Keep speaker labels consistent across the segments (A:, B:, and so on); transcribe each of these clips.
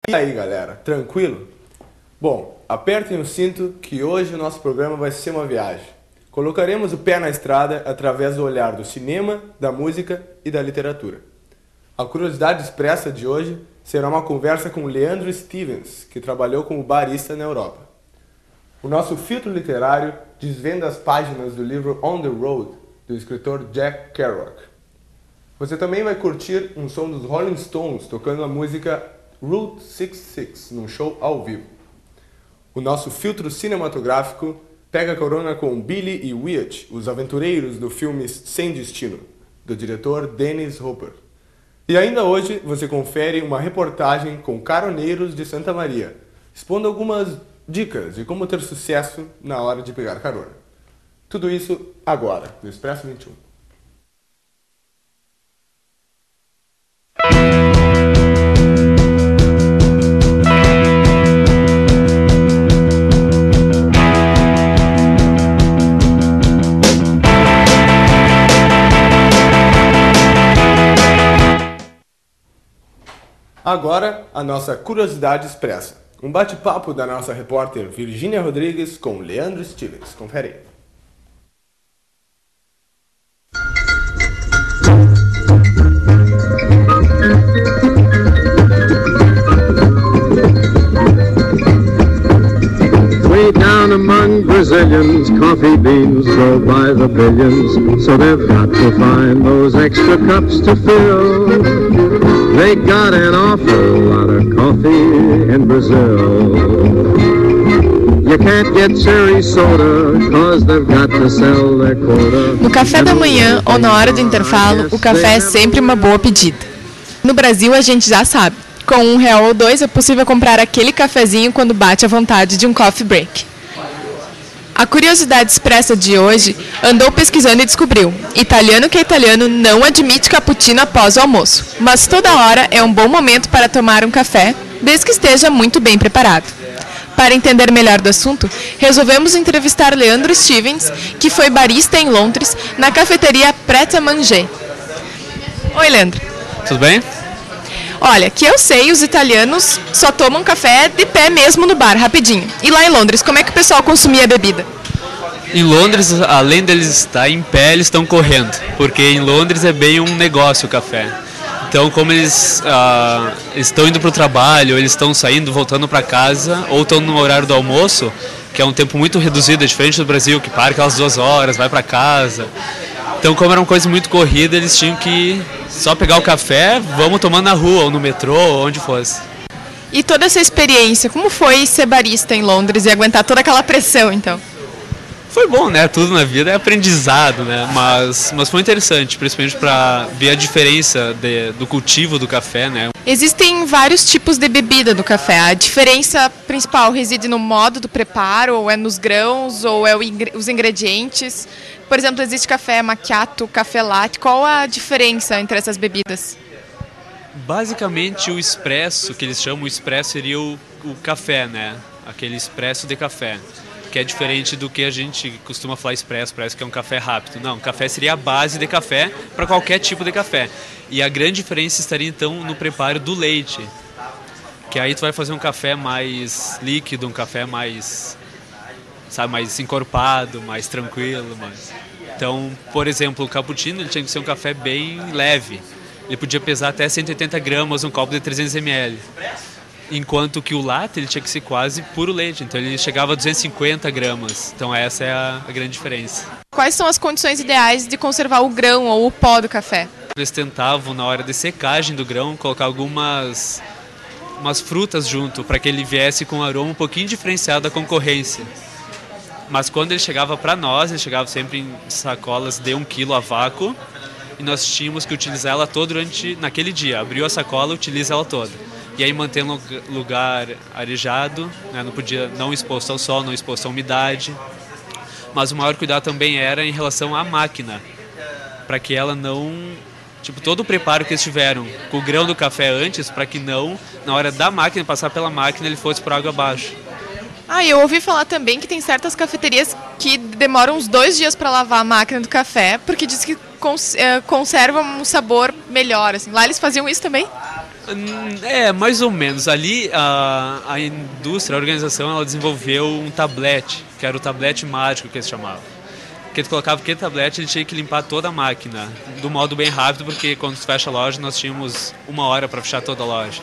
A: E aí, galera, tranquilo? Bom, apertem o cinto que hoje o nosso programa vai ser uma viagem. Colocaremos o pé na estrada através do olhar do cinema, da música e da literatura. A curiosidade expressa de hoje será uma conversa com Leandro Stevens, que trabalhou como barista na Europa. O nosso filtro literário desvenda as páginas do livro On the Road, do escritor Jack Kerouac. Você também vai curtir um som dos Rolling Stones tocando a música Route 66 num show ao vivo. O nosso filtro cinematográfico pega carona com Billy e Wyatt, os aventureiros do filme Sem Destino, do diretor Dennis Hopper. E ainda hoje você confere uma reportagem com caroneiros de Santa Maria, expondo algumas dicas de como ter sucesso na hora de pegar carona. Tudo isso agora, no Expresso 21. Agora, a nossa curiosidade expressa. Um bate-papo da nossa repórter Virgínia Rodrigues com Leandro Stevens. Confere aí.
B: Way down among Brazilians, coffee beans grow by the billions, so they've got to find those extra cups to fill. They got an awful lot of coffee in Brazil. You can't get cherry soda, 'cause they've got to sell their quota.
C: No café da manhã ou na hora do intervalo, o café é sempre uma boa pedida. No Brasil, a gente já sabe. Com R$1 ou R$2 é possível comprar aquele cafezinho quando bate a vontade de um coffee break. A curiosidade expressa de hoje andou pesquisando e descobriu: italiano que é italiano não admite cappuccino após o almoço, mas toda hora é um bom momento para tomar um café, desde que esteja muito bem preparado. Para entender melhor do assunto, resolvemos entrevistar Leandro Stevens, que foi barista em Londres, na cafeteria Pret a Manger. Oi, Leandro.
D: Tudo bem?
C: Olha, que eu sei, os italianos só tomam café de pé mesmo no bar, rapidinho. E lá em Londres, como é que o pessoal consumia a bebida?
D: Em Londres, além deles estar em pé, eles estão correndo, porque em Londres é bem um negócio o café. Então, como eles estão indo para o trabalho, eles estão saindo, voltando para casa, ou estão no horário do almoço, que é um tempo muito reduzido, é diferente do Brasil, que para aquelas 2 horas, vai para casa. Então, como era uma coisa muito corrida, eles tinham que só pegar o café, vamos tomando na rua, ou no metrô, ou onde fosse.
C: E toda essa experiência, como foi ser barista em Londres e aguentar toda aquela pressão, então?
D: Foi bom, né? Tudo na vida é aprendizado, né? Mas foi interessante, principalmente para ver a diferença do cultivo do café, né?
C: Existem vários tipos de bebida do café. A diferença principal reside no modo do preparo, ou é nos grãos, ou é os ingredientes. Por exemplo, existe café macchiato, café latte. Qual a diferença entre essas bebidas?
D: Basicamente, o expresso, que eles chamam, o expresso seria o café, né? Aquele expresso de café, que é diferente do que a gente costuma falar expresso, parece que é um café rápido. Não, café seria a base de café para qualquer tipo de café. E a grande diferença estaria então no preparo do leite, que aí tu vai fazer um café mais líquido, um café mais, sabe, mais encorpado, mais tranquilo. Então, por exemplo, o cappuccino ele tinha que ser um café bem leve. Ele podia pesar até 180 gramas, um copo de 300 ml. Enquanto que o latte ele tinha que ser quase puro leite, então ele chegava a 250 gramas. Então essa é a grande diferença.
C: Quais são as condições ideais de conservar o grão ou o pó do café?
D: Eles tentavam, na hora de secagem do grão, colocar umas frutas junto, para que ele viesse com um aroma um pouquinho diferenciado da concorrência. Mas quando ele chegava para nós, ele chegava sempre em sacolas de 1 quilo a vácuo, e nós tínhamos que utilizar ela toda naquele dia. Abriu a sacola, utiliza ela toda. E aí manter um lugar arejado, né? Não exposto ao sol, não exposto à umidade. Mas o maior cuidado também era em relação à máquina, para que ela não... todo o preparo que eles tiveram com o grão do café antes, para que não, na hora da máquina, passar pela máquina, ele fosse por água abaixo.
C: Eu ouvi falar também que tem certas cafeterias que demoram uns 2 dias para lavar a máquina do café, porque diz que conserva um sabor melhor, assim. Lá eles faziam isso também?
D: Mais ou menos. Ali a indústria, a organização, ela desenvolveu um tablete, que era o tablete mágico que eles chamavam. Que tu colocava aquele tablete, ele tinha que limpar toda a máquina, do modo bem rápido, porque quando tu fecha a loja, nós tínhamos 1 hora para fechar toda a loja.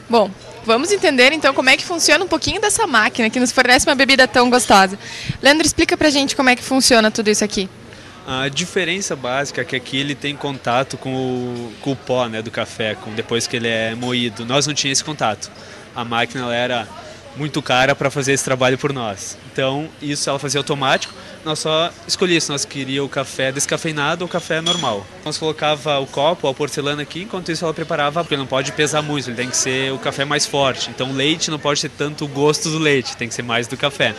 C: Bom, vamos entender então como é que funciona um pouquinho dessa máquina que nos fornece uma bebida tão gostosa. Leandro, explica pra gente como é que funciona tudo isso aqui.
D: A diferença básica é que aqui ele tem contato com o pó, né, do café, depois que ele é moído. Nós não tínhamos esse contato. A máquina ela era muito cara para fazer esse trabalho por nós. Então, isso ela fazia automático. Nós só escolhíamos se nós queríamos o café descafeinado ou o café normal. Nós colocava o copo, a porcelana aqui, enquanto isso ela preparava, porque não pode pesar muito, ele tem que ser o café mais forte. Então, o leite não pode ter tanto o gosto do leite, tem que ser mais do café.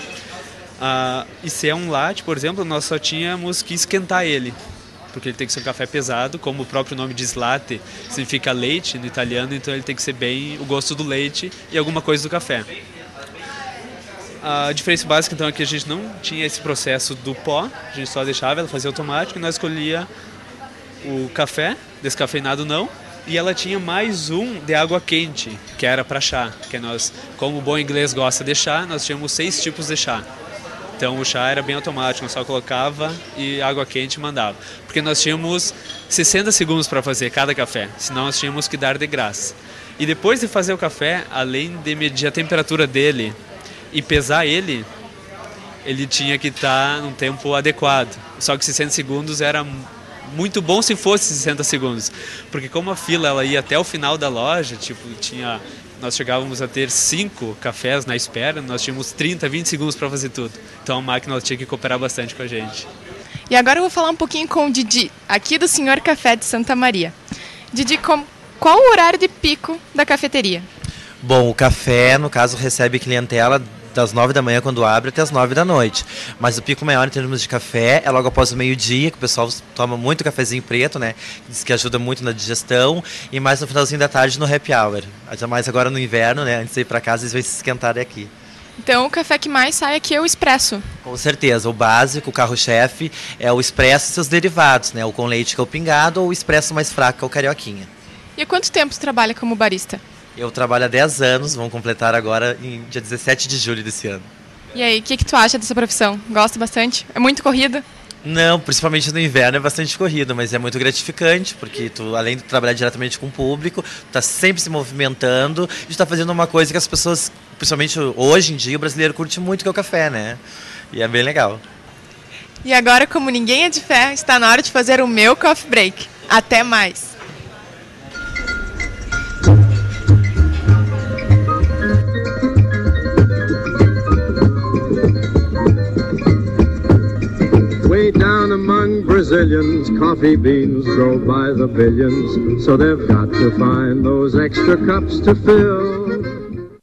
D: E se é um latte, por exemplo, nós só tínhamos que esquentar ele, porque ele tem que ser um café pesado, como o próprio nome diz, latte significa leite no italiano, então ele tem que ser bem o gosto do leite e alguma coisa do café. A diferença básica então é que a gente não tinha esse processo do pó, a gente só deixava ela fazer automático e nós escolhia o café, descafeinado não, e ela tinha mais um de água quente, que era para chá, que nós, como o bom inglês gosta de chá, nós tínhamos 6 tipos de chá. Então o chá era bem automático, nós só colocava e água quente mandava. Porque nós tínhamos 60 segundos para fazer cada café, senão nós tínhamos que dar de graça. E depois de fazer o café, além de medir a temperatura dele e pesar ele tinha que estar num tempo adequado. Só que 60 segundos era muito bom se fosse 60 segundos. Porque como a fila ela ia até o final da loja, nós chegávamos a ter 5 cafés na espera, nós tínhamos 30, 20 segundos para fazer tudo. Então a máquina ela tinha que cooperar bastante com a gente.
C: E agora eu vou falar um pouquinho com o Didi, aqui do Senhor Café de Santa Maria. Didi, qual o horário de pico da cafeteria?
E: Bom, o café, no caso, recebe clientela das 9 da manhã quando abre até as 9 da noite. Mas o pico maior em termos de café é logo após o meio-dia, que o pessoal toma muito cafezinho preto, né? Diz que ajuda muito na digestão. E mais no finalzinho da tarde no happy hour. Ainda mais agora no inverno, né? Antes de ir para casa, eles vão se esquentar aqui.
C: Então o café que mais sai aqui é o expresso.
E: Com certeza. O básico, o carro-chefe, é o expresso e seus derivados, né? O com leite, que é o pingado, ou o expresso mais fraco, que é o carioquinha.
C: E há quanto tempo você trabalha como barista?
E: Eu trabalho há 10 anos, vamos completar agora em dia 17 de julho desse ano.
C: E aí, o que tu acha dessa profissão? Gosta bastante? É muito corrida?
E: Não, principalmente no inverno é bastante corrida, mas é muito gratificante, porque tu, além de trabalhar diretamente com o público, tu tá sempre se movimentando e tu tá fazendo uma coisa que as pessoas, principalmente hoje em dia, o brasileiro curte muito, que é o café, né? E é bem legal.
C: E agora, como ninguém é de fé, está na hora de fazer o meu coffee break. Até mais!
B: Way down among Brazilians, coffee beans grow by the billions, so they've got to find those extra cups to fill.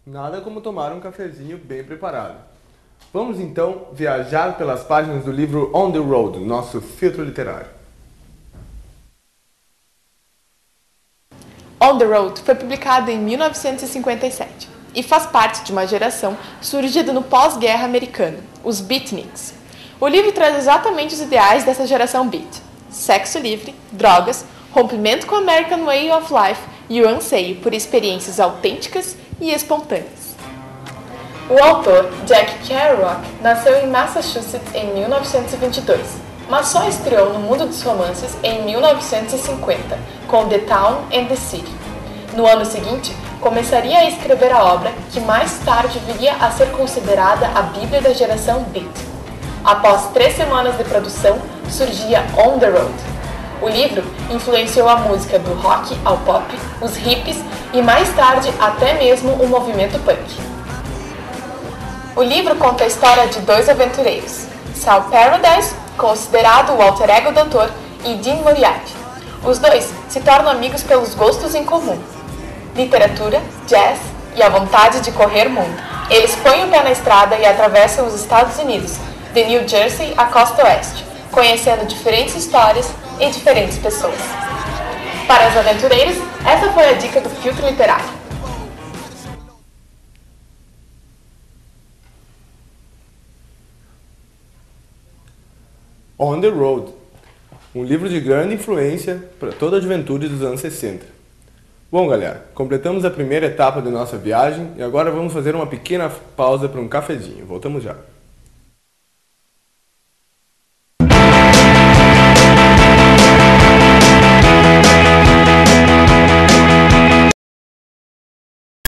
A: Nada como tomar um cafezinho bem preparado. Vamos então viajar pelas páginas do livro On the Road, nosso filtro literário.
C: On the Road foi publicado em 1957 e faz parte de uma geração surgida no pós-guerra americano, os beatniks. O livro traz exatamente os ideais dessa geração beat: sexo livre, drogas, rompimento com o American Way of Life e o anseio por experiências autênticas e espontâneas. O autor, Jack Kerouac, nasceu em Massachusetts em 1922, mas só estreou no mundo dos romances em 1950, com The Town and the City. No ano seguinte, começaria a escrever a obra que mais tarde viria a ser considerada a Bíblia da geração Beat. Após 3 semanas de produção, surgia On the Road. O livro influenciou a música do rock ao pop, os hippies e mais tarde até mesmo o movimento punk. O livro conta a história de 2 aventureiros, Sal Paradise, considerado o alter ego do autor, e Dean Moriarty. Os dois se tornam amigos pelos gostos em comum: literatura, jazz e a vontade de correr mundo. Eles põem o pé na estrada e atravessam os Estados Unidos, de New Jersey à costa oeste, conhecendo diferentes histórias e diferentes pessoas. Para os aventureiros, essa foi a dica do filtro literário.
A: On the Road. um livro de grande influência para toda a juventude dos anos 60. Bom, galera, completamos a primeira etapa da nossa viagem e agora vamos fazer uma pequena pausa para um cafezinho. Voltamos já.